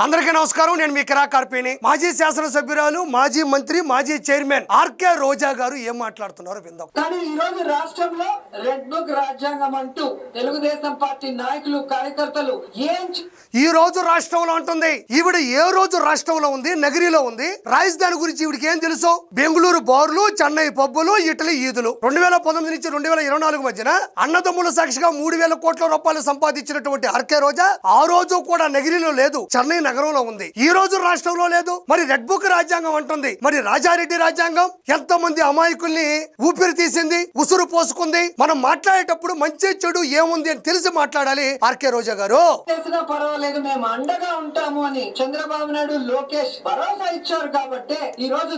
అందరికీ నమస్కారం. నేను మీ కిరా కార్పేని. మాజీ శాసనసభ్యురాలు, మాజీ మంత్రి, మాజీ చైర్మన్ ఆర్కే రోజా గారు ఏం మాట్లాడుతున్నారో విందాం. కానీ ఈ రోజు రాష్ట్రంలో రెడ్ బుక్ రాజ్యాంగం అంటూ తెలుగుదేశం పార్టీ నాయకులు, కార్యకర్తలు ఈ రోజు రాష్ట్రంలో ఉంటుంది. ఈవిడ ఏ రోజు రాష్ట్రంలో ఉంది? నగరిలో ఉంది. రాజధాని గురించి ఈవిడికి ఏం తెలుసు? బెంగళూరు బార్లు, చెన్నై పబ్బులు, ఇటలీ ఈదులు. 2019 నుంచి 2024 మధ్యన అన్నదమ్ముల సాక్షిగా 3,000 కోట్ల రూపాయలు సంపాదించినటువంటి ఆర్కే రోజా ఆ రోజు కూడా నగరిలో లేదు, చెన్నై నగరంలో ఉంది. ఈ రోజు రాష్ట్రంలో లేదు. మరి రెడ్ బుక్ రాజ్యాంగం అంటుంది. మరి రాజారెడ్డి రాజ్యాంగం ఎంత మంది అమాయకుల్ని ఊపిరి తీసింది, ఉసురు పోసుకుంది. మనం మాట్లాడేటప్పుడు మంచి చెడు ఏముంది అని తెలిసి మాట్లాడాలి. ఆర్కే రోజా గారు పర్వాలేదు, మేము అండగా ఉంటాము అని చంద్రబాబు నాయుడు, లోకేష్ భరోసా ఇచ్చారు కాబట్టి ఈ రోజు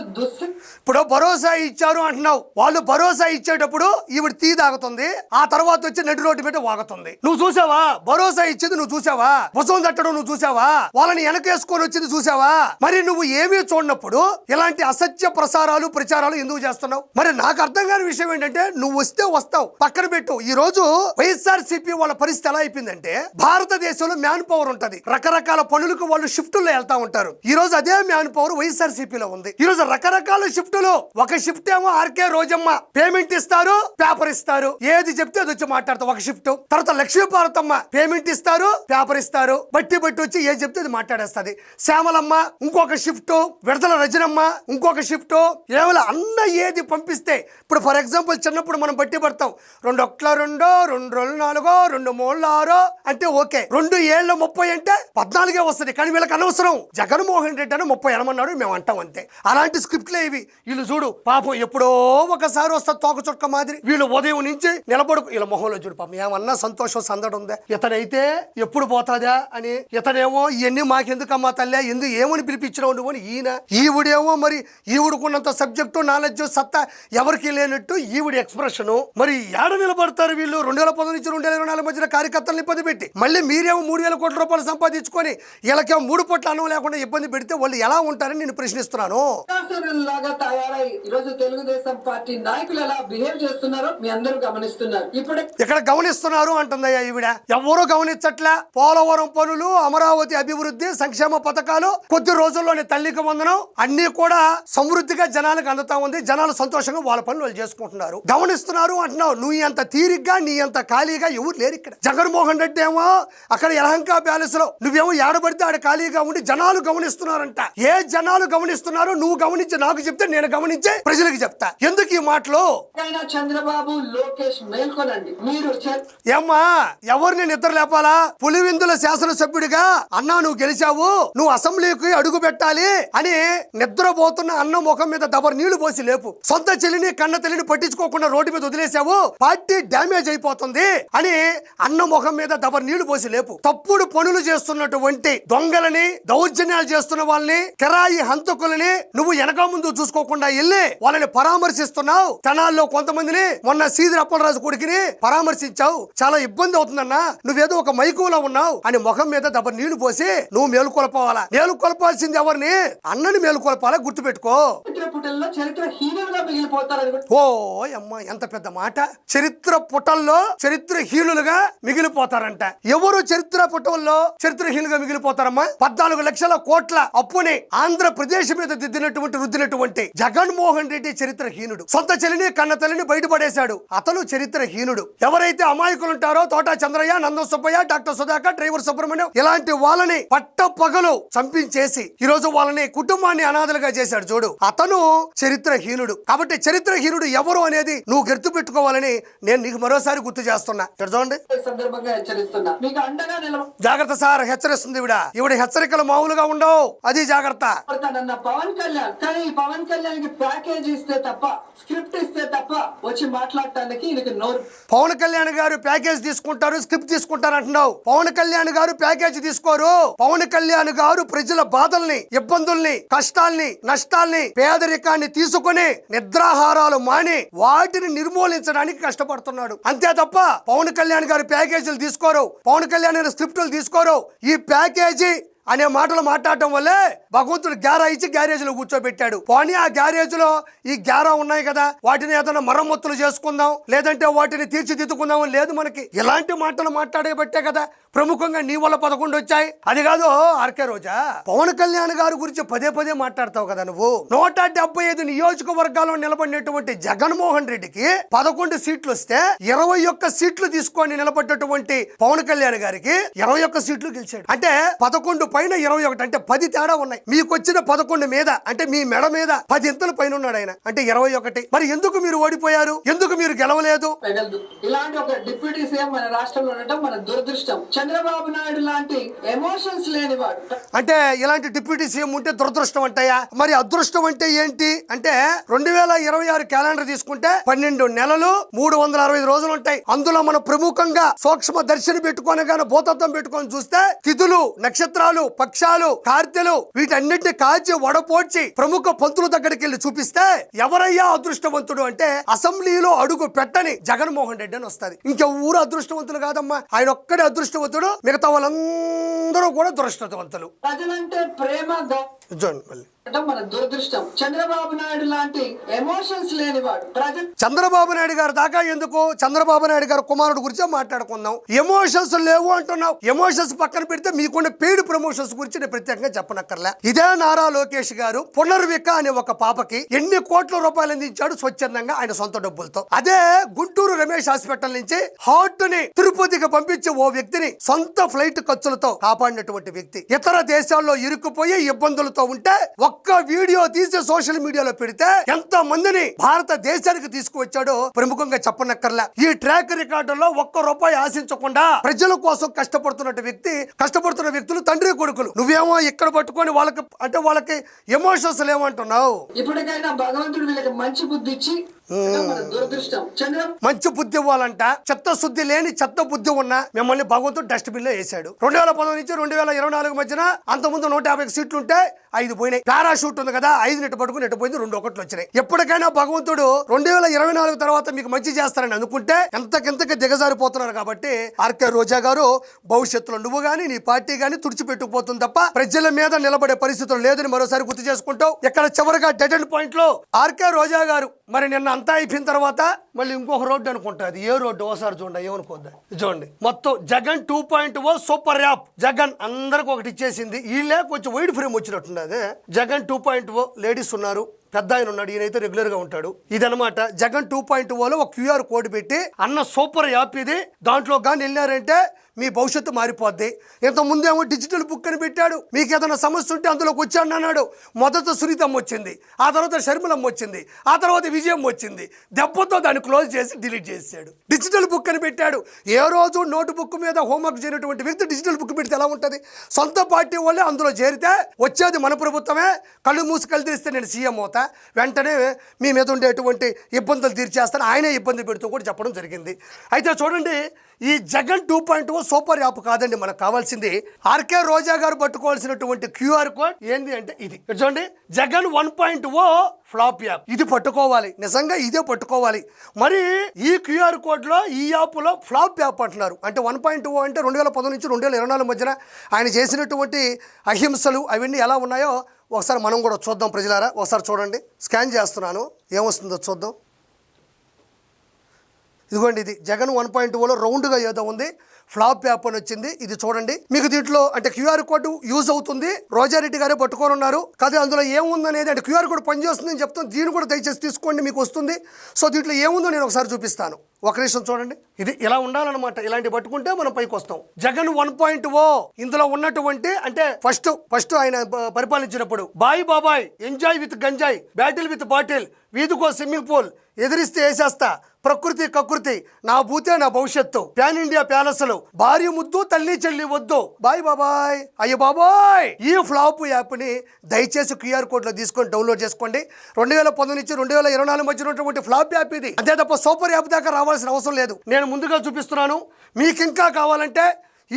ఇప్పుడు భరోసా ఇచ్చారు అంటున్నావు. వాళ్ళు భరోసా ఇచ్చేటప్పుడు ఈవిడ టీ తాగుతుంది, ఆ తర్వాత వచ్చి నడి రోడ్డు మీద వాగుతుంది. నువ్వు చూసావా? భరోసా ఇచ్చేది నువ్వు చూసావా? భుజం తట్టడం నువ్వు చూసావా? వాళ్ళని వెనకేసుకొని వచ్చింది చూసావా? మరి నువ్వు ఏమీ చూడనప్పుడు ఇలాంటి అసత్య ప్రసారాలు, ప్రచారాలు ఎందుకు చేస్తున్నావు? మరి నాకు అర్థం కాని విషయం ఏంటంటే, నువ్వు వస్తే వస్తావు, పక్కన పెట్టు. ఈ రోజు వైఎస్ఆర్సీపీ వాళ్ళ పరిస్థితి ఎలా అయిపోయిందంటే, భారతదేశంలో మ్యాన్ పవర్ ఉంటది, రకరకాల పనులకు వాళ్ళు షిఫ్టుల్లో వెళ్తా ఉంటారు. ఈ రోజు అదే మ్యాన్ పవర్ వైఎస్ఆర్సీపీలో ఉంది. ఈ రోజు రకరకాల షిఫ్టులు. ఒక షిఫ్ట్ ఏమో ఆర్కే రోజమ్మ పేమెంట్ ఇస్తారు, పేపర్ ఇస్తారు, ఏది చెప్తే అది వచ్చి మాట్లాడతాం. ఒక షిఫ్ట్ తర్వాత లక్ష్మీ భారతమ్మ పేమెంట్ ఇస్తారు, పేపర్ ఇస్తారు, బట్టి వచ్చి ఏది చెప్తే అది మాట్లాడేస్తుంది. శ్యామలమ్మ ఇంకొక షిఫ్ట్, విడతల రజనమ్మ ఇంకొక షిఫ్ట్. ఏమైనా అన్న ఏది పంపిస్తే, ఇప్పుడు ఫర్ ఎగ్జాంపుల్ చిన్నప్పుడు మనం బట్టి పడతాం, 2 1 2 2 2 4 2 3 6 అంటే ఓకే, 2 7 30 అంటే 14 వస్తుంది. కానీ వీళ్ళకి అనవసరం. జగన్మోహన్ రెడ్డి అని 30 అనమన్నాడు, మేము అంటాం అంతే. అలాంటి స్క్రిప్ట్లే ఇవి. వీళ్ళు చూడు పాపం ఎప్పుడో ఒకసారి వస్తుంది తోక చుక్క మాదిరి. వీళ్ళు ఉదయం నుంచి నిలబడు, వీళ్ళ మొహంలో చూడు పాపం ఏమన్నా సంతోషం సందడి ఉందా? ఇతనైతే ఎప్పుడు పోతాదా అని, ఇతనేమో ఇవన్నీ మాకెందుకమ్మా తల్లి, ఎందుకు ఏమని పిలిపించినావు నువ్వు అని ఈయన. ఈవిడేమో మరి ఈవిడకున్నంత సబ్జెక్టు, నాలెడ్జ్, సత్తా ఎవరికి లేనట్టు ఈవిడ ఎక్స్ప్రెషన్. మరి ఏడ నిలబడతారు వీళ్ళు? 2019 నుంచి 2024 మధ్యన కార్యకర్తలను ఇబ్బంది పెట్టి, మళ్ళీ మీరేమో 3,000 కోట్ల రూపాయలు సంపాదించుకొని వీళ్ళకేమో 3 పూట్ల అన్నం లేకుండా ఇబ్బంది పెడితే వాళ్ళు ఎలా ఉంటారని నేను ప్రశ్నిస్తున్నాను. లాగా తయారై ఈరోజు తెలుగుదేశం పార్టీ నాయకులు ఎలా బిహేవ్ చేస్తున్నారో మీ అందరూ గమనిస్తున్నారు. ఇప్పుడు ఇక్కడ గమనిస్తున్నారు అంటుందయ్యా ఈవిడ. ఎవరూ గమనించట్లే. పోలవరం పనులు, అమరావతి అభివృద్ధి, సంక్షేమ పథకాలు, కొద్ది రోజుల్లోనే తల్లికి వందనం అన్ని కూడా సమృద్ధిగా జనాలకు అందుతా ఉంది. జనాలు సంతోషంగా వాళ్ళ పనులు వాళ్ళు చేసుకుంటున్నారు. గమనిస్తున్నారు అంటున్నావు. నువ్వు ఎంత తీరిగ్గా, నీ అంత ఖాళీగా ఎవరు లేరు ఇక్కడ. జగన్మోహన్ రెడ్డి ఏమో అక్కడ యలహంక ప్యాలెస్ లో, నువ్వేమో ఏడబడితే ఆడ ఖాళీగా ఉండి జనాలు గమనిస్తున్నారంట. ఏ జనాలు గమనిస్తున్నారు? నువ్వు గమనించి నాకు చెప్తే నేను గమనించి ప్రజలకు చెప్తా. ఎందుకు ఈ మాటలు? చంద్రబాబు, లోకేష్ మేల్కొనండి. మీరు ఏమ్మా ఎవరిని నిద్ర లేపాలా? పులివెందుల శాసనసభ్యుడిగా అన్నా నువ్వు గెలిచావు, నువ్వు అసెంబ్లీకి అడుగు పెట్టాలి అని నిద్రపోతున్న అన్న ముఖం మీద దబర్ నీళ్లు పోసి లేపు. సొంత చెల్లిని, కన్న తల్లిని పట్టించుకోకుండా రోడ్డు మీద వదిలేసావు, పార్టీ డ్యామేజ్ అయిపోతుంది అని అన్న ముఖం మీద దబర్ నీళ్లు పోసి లేపు. తప్పుడు పనులు చేస్తున్నటువంటి దొంగలని, దౌర్జన్యాలు చేస్తున్న వాళ్ళని, కిరాయి హంతకులని నువ్వు వెనక ముందు చూసుకోకుండా వెళ్ళి వాళ్ళని పరామర్శిస్తున్నావు. తెనాల్లో కొంతమందిని మొన్న సీదిరి అప్పలరాజు కొడుకుని పరామర్శించావు. చాలా ఇబ్బంది అవుతుందన్నా, నువ్వేదో ఒక మైకులో ఉన్నావు అని ముఖం మీద దబర్ నీళ్లు పోసి నువ్వు మేలుకొల్పాలా. మేలుకొల్పాల్సింది ఎవరిని? అన్నని మేలుకొల్పాలా, గుర్తుపెట్టుకో. ఓ అమ్మా, ఎంత పెద్ద మాట. చరిత్ర పుటల్లో చరిత్రహీనులుగా మిగిలిపోతారంట. ఎవరు చరిత్ర పుటల్లో చరిత్రహీనులుగా మిగిలిపోతారమ్మా? 14 లక్షల కోట్ల అప్పుని ఆంధ్రప్రదేశ్ మీద రుద్దినటువంటి జగన్మోహన్ రెడ్డి చరిత్రహీనుడు. సొంత చెల్లిని, కన్న తల్లిని బయటపడేశాడు. అతను చరిత్రహీనుడు. ఎవరైతే అమాయకులు ఉంటారో, తోటా చంద్రయ్య, నందం సుబ్బయ్య, డాక్టర్ సుధాకర్, డ్రైవర్ సుబ్రహ్మణ్యం, ఇలాంటి వాళ్ళని పట్ట పగలు చంపించేసి ఈరోజు వాళ్ళని, కుటుంబాన్ని అనాథలుగా చేశాడు చూడు, అతను చరిత్రహీనుడు. కాబట్టి చరిత్రహీనుడు ఎవరు అనేది నువ్వు గుర్తు పెట్టుకోవాలని నేను నీకు మరోసారి గుర్తు చేస్తున్నా. చూడండి, జాగ్రత్త సార్, హెచ్చరిస్తుంది ఈవిడ హెచ్చరికలు మామూలుగా ఉండవు, అది జాగ్రత్త. పవన్ కళ్యాణ్ కానీ పవన్ కళ్యాణ్ కి ప్యాకేజ్ ఇస్తే తప్ప, స్క్రిప్ట్ ఇస్తే తప్ప వచ్చి మాట్లాడటానికి నోరు. పవన్ కళ్యాణ్ గారు ప్యాకేజ్ తీసుకుంటారు, స్క్రిప్ట్ తీసుకుంటారు అంటున్నావు. పవన్ కళ్యాణ్ గారు ప్యాకేజ్ తీసుకోరు. పవన్ కళ్యాణ్ గారు ప్రజల బాధల్ని, ఇబ్బందుల్ని, కష్టాల్ని, నష్టాల్ని, పేదరికాన్ని తీసుకుని నిద్రాహారాలు మాని వాటిని నిర్మూలించడానికి కష్టపడుతున్నాడు అంతే తప్ప పవన్ కళ్యాణ్ గారు ప్యాకేజీలు తీసుకోరు. పవన్ కళ్యాణ్ స్క్రిప్టులు తీసుకోరు. ఈ ప్యాకేజీ అనే మాటలు మాట్లాడటం వల్లే భగవంతుడు గ్యారా ఇచ్చి గ్యారేజ్ లో కూర్చోబెట్టాడు. పోనీ ఆ గ్యారేజ్ లో ఈ గ్యారా ఉన్నాయి కదా, వాటిని ఏదైనా మరమ్మతులు చేసుకుందాం, లేదంటే వాటిని తీర్చిదిద్దుకుందాం లేదు. మనకి ఇలాంటి మాటలు మాట్లాడేబట్టే కదా ప్రముఖంగా నీ వల్ల 11 వచ్చాయి. అది కాదు ఆర్కే రోజా, పవన్ కళ్యాణ్ గారి గురించి పదే పదే మాట్లాడతావు కదా నువ్వు. 175 నియోజకవర్గాల్లో నిలబడినటువంటి జగన్మోహన్ రెడ్డికి 11 సీట్లు వస్తే 21 సీట్లు తీసుకొని నిలబడ్డటువంటి పవన్ కళ్యాణ్ గారికి 21 సీట్లు గెలిచాడు. అంటే 11 పైన 21 అంటే 10 తేడా ఉన్నాయి. మీకు వచ్చిన 11 మీద అంటే మీ మెడ మీద 10 ఇంతలు పైన ఉన్నాడు ఆయన, అంటే 21. మరి ఎందుకు మీరు ఓడిపోయారు? ఎందుకు మీరు గెలవలేదు? ఇలాంటి ఒక డిప్యూటీ సీఎం మన రాష్ట్రంలో ఉండటం మన దురదృష్టం. చంద్రబాబు నాయుడు లాంటి ఎమోషన్స్ లేనివాడు. అంటే ఇలాంటి డిప్యూటీ సీఎం ఉంటే దురదృష్టం అంటాయా? మరి అదృష్టం అంటే ఏంటి అంటే 2026 క్యాలెండర్ తీసుకుంటే 12 నెలలు 365 రోజులు ఉంటాయి. అందులో మనం ప్రముఖంగా సూక్ష్మ దర్శనం పెట్టుకొని గాని భూతత్వం పెట్టుకొని చూస్తే తిథులు, నక్షత్రాలు, పక్షాలు, కార్తెలు వీటన్నిటిని కాచి వడపోడ్చి ప్రముఖ పంతుల దగ్గరికి వెళ్ళి చూపిస్తే ఎవరయ్యా అదృష్టవంతుడు అంటే అసెంబ్లీలో అడుగు పెట్టని జగన్మోహన్ రెడ్డి అని వస్తుంది. ఇంకెవరు అదృష్టవంతులు కాదమ్మా, ఆయన ఒక్కడే అదృష్టవంతుడు, మిగతా వాళ్ళందరూ కూడా దురదృష్టవంతులు. ప్రజలంటే ప్రేమ మన దురదృష్టం. చంద్రబాబు నాయుడు లాంటి ఎమోషన్స్ లేనివాడు. చంద్రబాబు నాయుడు గారు దాకా ఎందుకు, చంద్రబాబు నాయుడు గారు కుమారుడు గురించి మాట్లాడుకుందాం. ఎమోషన్స్ లేవు అంటున్నావు. ఎమోషన్స్ పక్కన పెడితే మీకున్న పెయిడ్ ప్రమోషన్స్ గురించి నేను ప్రత్యేకంగా చెప్పనక్కర్లే. ఇదే నారా లోకేష్ గారు పునర్విక అనే ఒక పాపకి ఎన్ని కోట్ల రూపాయలు అందించాడు స్వచ్ఛందంగా ఆయన సొంత డబ్బులతో. అదే గుంటూరు రమేష్ హాస్పిటల్ నుంచి హార్ట్ ని తిరుపతికి పంపించి ఓ వ్యక్తిని సొంత ఫ్లైట్ ఖర్చులతో కాపాడినటువంటి వ్యక్తి ఇతర దేశాల్లో ఇరుక్కుపోయి ఇబ్బందులతో ఉంటే ఒక్క వీడియో తీసి సోషల్ మీడియాలో పెడితే ఎంత మందిని భారతదేశానికి తీసుకువచ్చాడో ప్రముఖంగా చెప్పనక్కర్లా. ఈ ట్రాక్ రికార్డులో ₹1 ఆశించకుండా ప్రజల కోసం కష్టపడుతున్న వ్యక్తులు తండ్రి కొడుకులు. నువ్వేమో ఇక్కడ పట్టుకొని వాళ్ళకి ఎమోషన్స్ లేవంటున్నావు. ఇప్పటికైనా భగవంతుడు వీళ్ళకి మంచి బుద్ధి ఇచ్చి దురదృష్టం మంచి బుద్ధి ఇవ్వాలంట. చిత్తశుద్ధి లేని చెత్త బుద్ధి ఉన్న మిమ్మల్ని భగవంతుడు డస్ట్బిన్ లో వేశాడు. 2019 నుంచి 2024 మధ్యన అంతకుముందు 150 సీట్లు ఉంటే 5 పోయినాయి. పారాషూట్ ఉంది కదా, 5 నెట్టు పట్టుకుని నెట్టు పోయింది, 2 ఒకట్లు వచ్చినాయి. ఎప్పటికైనా భగవంతుడు 2024 తర్వాత మీకు మంచి చేస్తారని అనుకుంటే ఎంతకింతకి దిగజారిపోతున్నారు. కాబట్టి ఆర్కే రోజా గారు భవిష్యత్తులో నువ్వు గాని నీ పార్టీ గాని తుడిచిపెట్టుకుపోతుంది తప్ప ప్రజల మీద నిలబడే పరిస్థితులు లేదని మరోసారి గుర్తు చేసుకుంటావు. ఇక్కడ చివరిగా డెడ్ ఎండ్ పాయింట్ లో ఆర్కే రోజా గారు మరి నిన్న అంతా అయిపోయిన తర్వాత మళ్ళీ ఇంకొక రోడ్డు అనుకుంటుంది. ఏ రోడ్డు ఓసారి చూడండి, ఏమనుకోద్దా చూడండి. మొత్తం జగన్ 2.0 సూపర్ యాప్. జగన్ అందరికి ఒకటి ఇచ్చేసింది. వీళ్ళే కొంచెం వైడ్ ఫ్రేమ్ వచ్చినట్టుంది. అదే జగన్ 2.0 లేడీస్ ఉన్నారు, పెద్ద ఆయన ఉన్నాడు, ఈయనైతే రెగ్యులర్ గా ఉంటాడు. ఇదనమాట జగన్ 2.0లో ఒక QR కోడ్ పెట్టి అన్న సూపర్ యాప్ ఇది. దాంట్లో కానీ వెళ్ళారంటే మీ భవిష్యత్తు మారిపోద్ది. ఇంత ముందేమో డిజిటల్ బుక్ అని పెట్టాడు. మీకు ఏదైనా సమస్య ఉంటే అందులోకి వచ్చాను అన్నాడు. మొదట సునీతమ్మ వచ్చింది, ఆ తర్వాత షర్మిలమ్మ వచ్చింది, ఆ తర్వాత విజయం వచ్చింది. దెబ్బతో దాన్ని క్లోజ్ చేసి డిలీట్ చేశాడు. డిజిటల్ బుక్ అని పెట్టాడు. ఏ రోజు నోటు బుక్ మీద హోంవర్క్ చేయనటువంటి వ్యక్తి డిజిటల్ బుక్ పెడితే ఎలా ఉంటుంది? సొంత పార్టీ వాళ్ళే అందులో చేరితే వచ్చేది మన ప్రభుత్వమే. కళ్ళు మూసి కళ్ళు తెరిస్తే నేను సీఎం అవుతా, వెంటనే మీ మీద ఉండేటువంటి ఇబ్బందులు తీర్చేస్తాను, ఆయనే ఇబ్బంది పెడుతూ కూడా చెప్పడం జరిగింది. అయితే చూడండి, ఈ జగన్ 2.0 సూపర్ యాప్ కాదండి మనకు కావాల్సింది. ఆర్కే రోజా గారు పట్టుకోవాల్సినటువంటి QR కోడ్ ఏంది అంటే ఇది చూడండి. Jagan 1.0 flop app. ఇది పట్టుకోవాలి, నిజంగా ఇదే పట్టుకోవాలి. మరి ఈ QR కోడ్లో ఈ యాప్లో ఫ్లాప్ యాప్ అంటున్నారు. అంటే 1.0 అంటే 2019 నుంచి 2024 మధ్యన ఆయన చేసినటువంటి అహింసలు అవన్నీ ఎలా ఉన్నాయో ఒకసారి మనం కూడా చూద్దాం. ప్రజలారా ఒకసారి చూడండి. స్కాన్ చేస్తున్నాను, ఏమొస్తుందో చూద్దాం. ఇదిగోండి, ఇది జగన్ 1.0లో రౌండ్గా ఏదో ఉంది, ఫ్లాప్ యాప్ అని వచ్చింది. ఇది చూడండి. మీకు దీంట్లో అంటే QR కోడ్ యూజ్ అవుతుంది. రోజారెడ్డి గారే పట్టుకొని ఉన్నారు కదా. అందులో ఏముందనేది అంటే QR కోడ్ పనిచేస్తుందని చెప్తాను. దీన్ని కూడా దయచేసి తీసుకోండి, మీకు వస్తుంది. సో దీంట్లో ఏముందో నేను ఒకసారి చూపిస్తాను. ఒక నిమిషం చూడండి. ఇది ఇలా ఉండాలన్నమాట. ఇలాంటి పట్టుకుంటే మనం పైకి వస్తాం. జగన్ 1.0 ఇందులో ఉన్నటువంటి అంటే ఫస్ట్ ఆయన పరిపాలించినప్పుడు బాయ్ బాబాయ్, ఎంజాయ్ విత్ గంజాయ్, బ్యాటిల్ విత్ బాటిల్, వీధికో స్విమ్మింగ్ పూల్, ఎదిరిస్తే వేసేస్తా, ప్రకృతి కకృతి, నా భూతే నా భవిష్యత్తు, ప్యాన్ ఇండియా ప్యాలెస్లు, భార్య ముద్దు తల్లి చెల్లి వద్దు, బాయ్ బాబాయ్, అయ్యో బాబాయ్. ఈ ఫ్లాప్ యాప్ని దయచేసి QR కోడ్లో తీసుకొని డౌన్లోడ్ చేసుకోండి. 2019 నుంచి 2024 మధ్య ఉన్నటువంటి ఫ్లాప్ యాప్ ఇది. అంతే తప్ప సూపర్ యాప్ దాకా రావాల్సిన అవసరం లేదు. నేను ముందుగా చూపిస్తున్నాను. మీకు ఇంకా కావాలంటే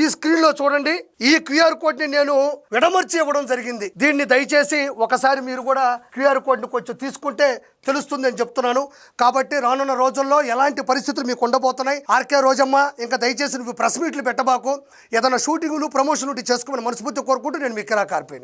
ఈ స్క్రీన్ లో చూడండి, ఈ క్యూఆర్ కోడ్ ని నేను విడమర్చి ఇవ్వడం జరిగింది. దీన్ని దయచేసి ఒకసారి మీరు కూడా క్యూఆర్ కోడ్ ని కొంచెం తీసుకుంటే తెలుస్తుంది అని చెప్తున్నాను. కాబట్టి రానున్న రోజుల్లో ఎలాంటి పరిస్థితులు మీకు ఉండబోతున్నాయి. ఆర్కే రోజమ్మ, ఇంకా దయచేసి నువ్వు ప్రెస్ మీట్లు పెట్టబాకు. ఏదైనా షూటింగ్లు ప్రమోషన్లు చేసుకోమని మనస్ఫూర్తి కోరుకుంటూ నేను మీ కిరా కార్పేని.